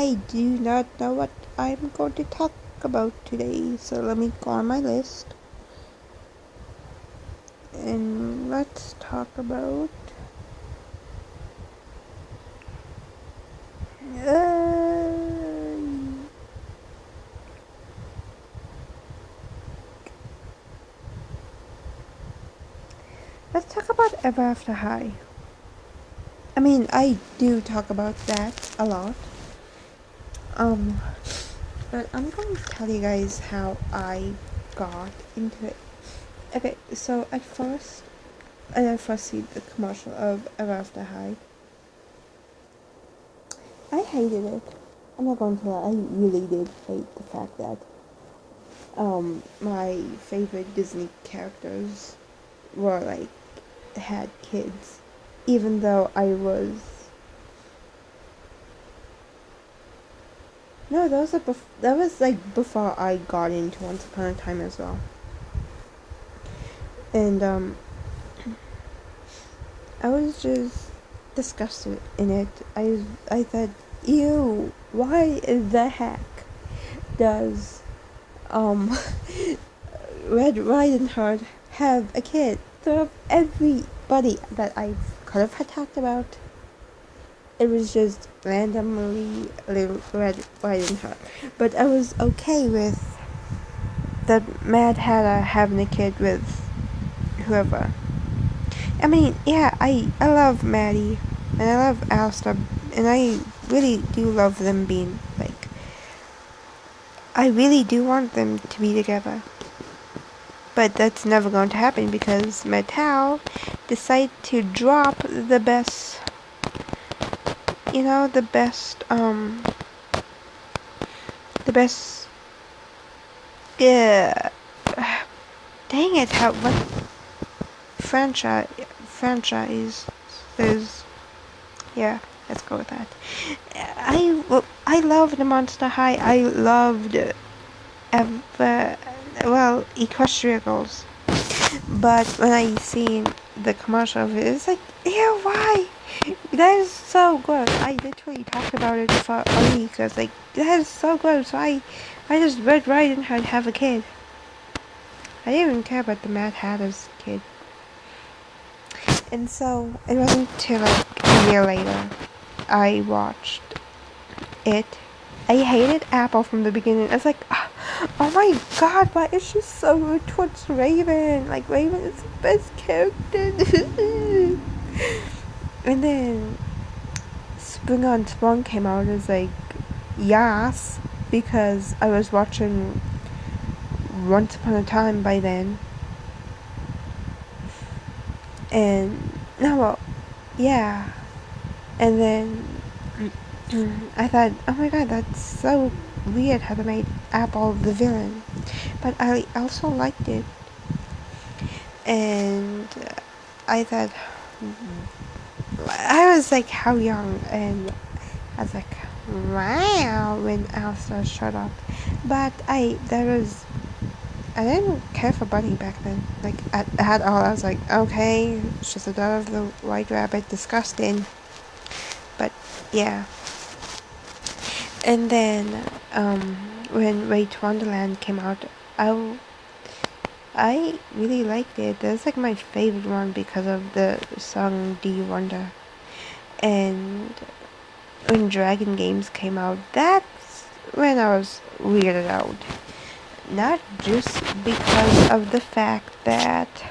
I do not know what I'm going to talk about today, so let me go on my list. And let's talk about let's talk about Ever After High. I mean, I do talk about that a lot. But I'm going to tell you guys how I got into it. Okay, so at first, when I first see the commercial of Ever After High, I hated it. I'm not going to lie, I really did hate the fact that my favorite Disney characters were like had kids, even though I was no, that was like before I got into Once Upon a Time as well, and I was just disgusted in it. I thought, ew, why the heck does Red Riding Hood have a kid? So everybody that I could have talked about, it was just randomly little Red Riding Hood. But I was okay with that Mad Hatter having a kid with whoever. I mean, yeah, I love Maddie, and I love Alistair, and I really do love them being, like, I really do want them to be together. But that's never going to happen because Mattel decided to drop the best, the best, yeah, dang it, what franchise is, yeah, let's go with that. I loved Monster High. I loved Equestria Girls. But when I seen the commercial of it, it's like, ew, why? That is so gross. I literally talked about it for a week. I was like, that is so gross. I just Red Riding Hood have a kid. I didn't even care about the Mad Hatter's kid. And so, it wasn't until like a year later, I watched it. I hated Apple from the beginning. I was like, oh my god, why is she so rude towards Raven? Like, Raven is the best character. And then Spring on Sprung came out as like, yes, because I was watching Once Upon a Time by then. And, no, well, yeah. And then I thought, oh my god, that's so weird how they made Apple the villain. But I also liked it. And I thought, I was like, how young? And I was like, wow, when Alistair showed up. But I didn't care for Bunny back then. Like, at all. I was like, okay, it's just a daughter of the White Rabbit, disgusting. But, yeah. And then, when Way to Wonderland came out, I really liked it. That's like my favorite one because of the song Do You Wonder. And when Dragon Games came out, that's when I was weirded out. Not just because of the fact that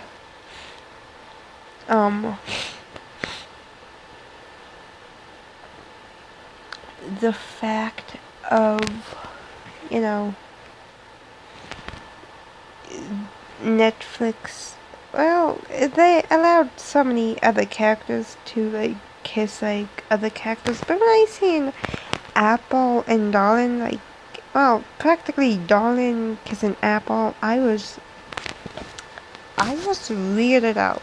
the fact of, Netflix, well, they allowed so many other characters to, like, kiss, like, other characters, but when I seen Apple and Darlin, like, well, practically Darlin kissing Apple, I was weirded out.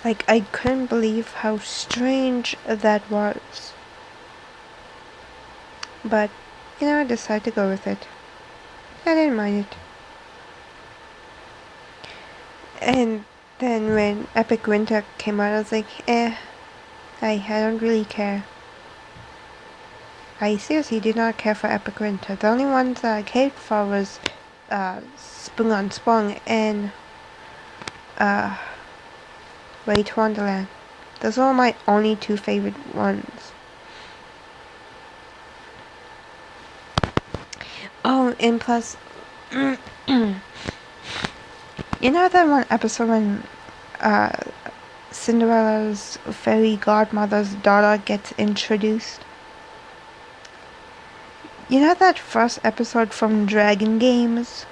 Like, I couldn't believe how strange that was. But, I decided to go with it. I didn't mind it. And then when Epic Winter came out, I was like, I don't really care. I seriously did not care for Epic Winter. The only ones that I cared for was Sprung on Sprung and Way to Wonderland. Those are my only two favorite ones. Oh, and plus, you know that one episode when Cinderella's fairy godmother's daughter gets introduced? You know that first episode from Dragon Games?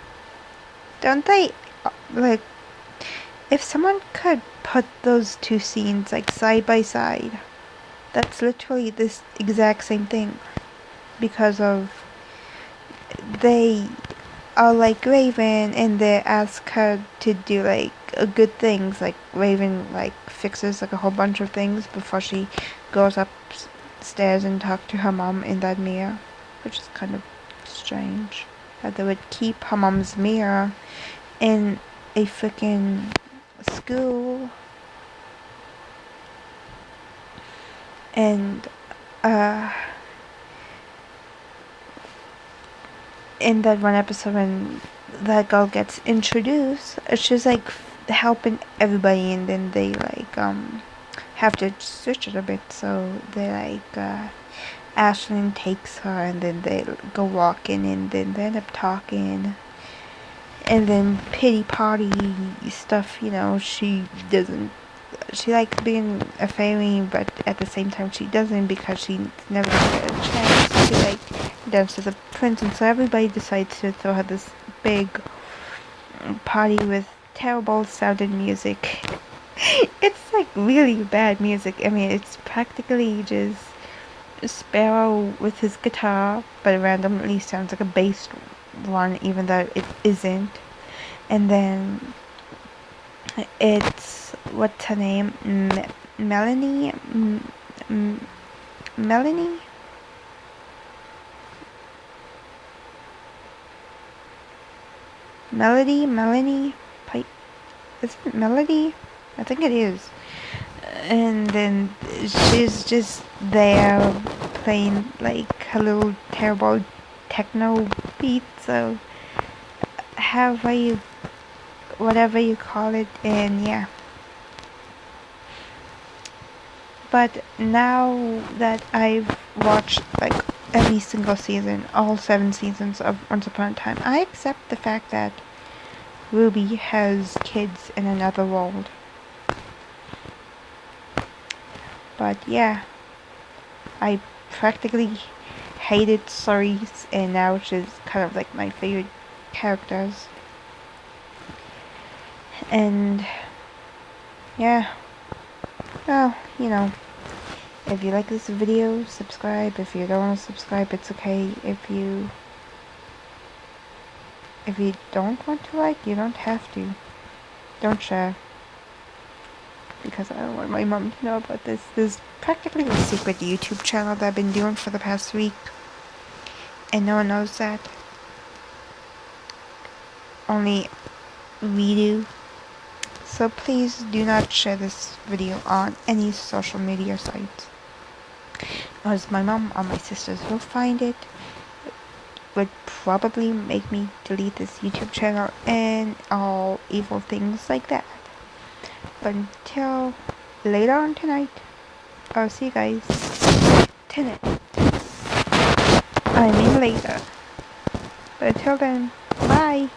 Don't they, like, if someone could put those two scenes, like, side by side, that's literally this exact same thing. Because of, they are like Raven, and they ask her to do, like, good things. Like, Raven, like, fixes, like, a whole bunch of things before she goes upstairs and talks to her mom in that mirror. Which is kind of strange. That they would keep her mom's mirror in a freaking school. And, in that one episode when that girl gets introduced, she's like helping everybody, and then they like have to switch it a bit, so they like Ashlyn takes her, and then they go walking, and then they end up talking, and then pity party stuff, you know, she likes being a fairy, but at the same time she doesn't, because she never get a chance to like dance as a prince, and so everybody decides to throw her this big party with terrible sounding music. It's like really bad music. I mean, it's practically just Sparrow with his guitar, but it randomly sounds like a bass one, even though it isn't. And then it's, what's her name? Melanie? Melanie? Melanie? Pipe? Is it Melody? I think it is. And then she's just there playing like her little terrible techno beat, so whatever you call it, and yeah. But now that I've watched like every single season, all 7 seasons of Once Upon a Time, I accept the fact that Ruby has kids in another world. But yeah, I practically hated Cerise, and now she's kind of like my favorite characters. And yeah, well, you know, if you like this video, subscribe. If you don't want to subscribe, it's okay. If you don't want to like, you don't have to. Don't share. Because I don't want my mom to know about this. This is practically a secret YouTube channel that I've been doing for the past week. And no one knows that. Only we do. So please do not share this video on any social media sites. As my mom or my sisters will find it. Would probably make me delete this YouTube channel and all evil things like that. But until later on tonight, I'll see you guys tonight. I mean later. But until then, bye!